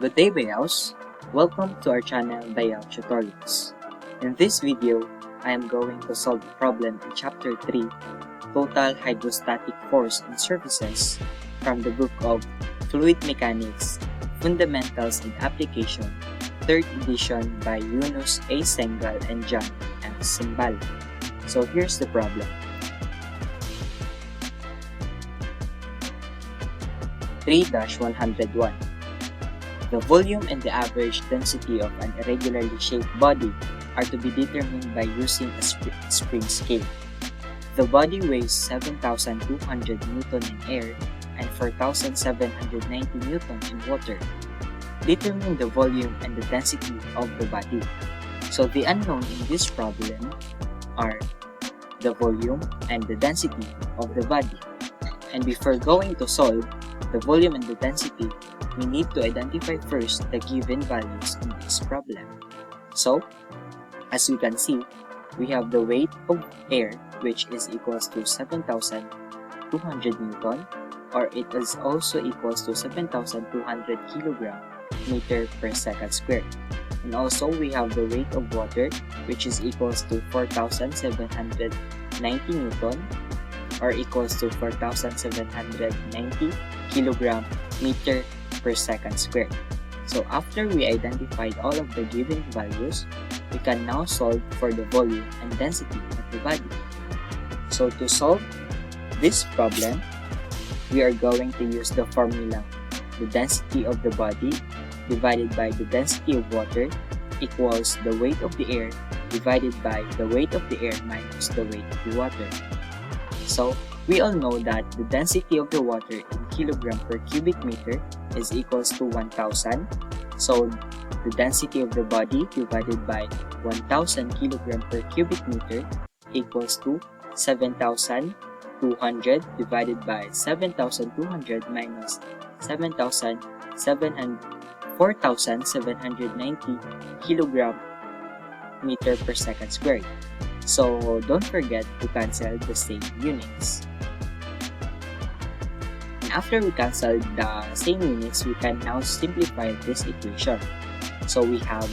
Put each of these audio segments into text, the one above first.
Good day Bayos! Welcome to our channel Bayao Tutorials. In this video, I am going to solve the problem in Chapter 3, Total Hydrostatic Force and Surfaces from the book of Fluid Mechanics, Fundamentals and Application, 3rd edition by Yunus A. Sengal and John M. Simbal. So here's the problem. 3-101. The volume and the average density of an irregularly shaped body are to be determined by using a spring scale. The body weighs 7,200 Newton in air and 4,790 Newton in water. Determine the volume and the density of the body. So the unknown in this problem are the volume and the density of the body. And before going to solve the volume and the density, we need to identify first the given values in this problem. So, as you can see, we have the weight of air, which is equals to 7,200 Newton, or it is also equals to 7,200 kilogram meter per second squared. And also, we have the weight of water, which is equals to 4,790 Newton, or equals to 4,790 kilogram meter per second squared. So after we identified all of the given values, we can now solve for the volume and density of the body. So to solve this problem, we are going to use the formula: the density of the body divided by the density of water equals the weight of the air divided by the weight of the air minus the weight of the water. So we all know that the density of the water in kilogram per cubic meter is equals to 1,000. So the density of the body divided by 1,000 kilogram per cubic meter equals to 7,200 divided by 7,200 minus 4,790 kilogram meter per second squared. So don't forget to cancel the same units. And after we cancel the same units, we can now simplify this equation. So we have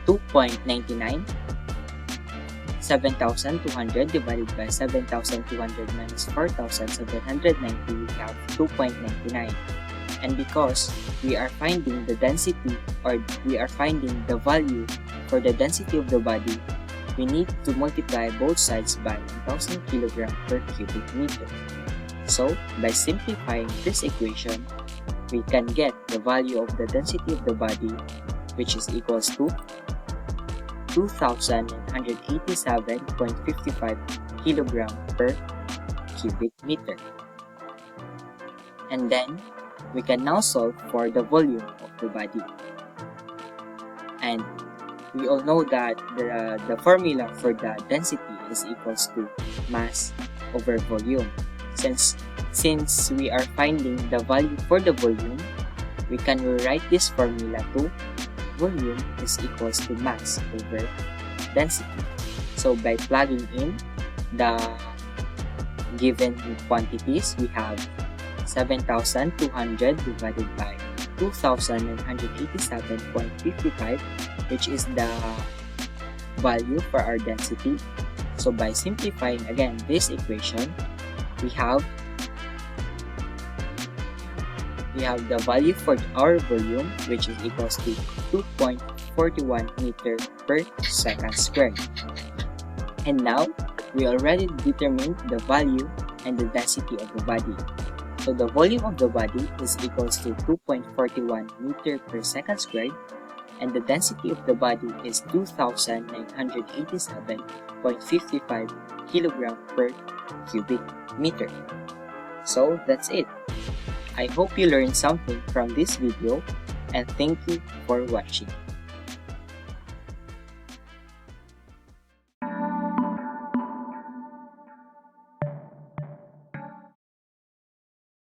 2.99, 7,200 divided by 7,200 minus 4,790, we have 2.99. And because we are finding the density, or we are finding the value for the density of the body, we need to multiply both sides by 1,000 kg per cubic meter. So, by simplifying this equation, we can get the value of the density of the body, which is equals to 2,987.55 kg per cubic meter. And then, we can now solve for the volume of the body. And we all know that the formula for the density is equals to mass over volume. Since we are finding the value for the volume, we can rewrite this formula to volume is equals to mass over density. So by plugging in the given quantities, we have 7,200 divided by 2,987.55, which is the value for our density. So by simplifying again this equation, we have the value for our volume, which is equals to 2.41 meter per second squared. And now we already determined the value and the density of the body. So the volume of the body is equals to 2.41 meter per second squared, and the density of the body is 2,987.55 kilogram per cubic meter. So that's it. I hope you learned something from this video, and thank you for watching.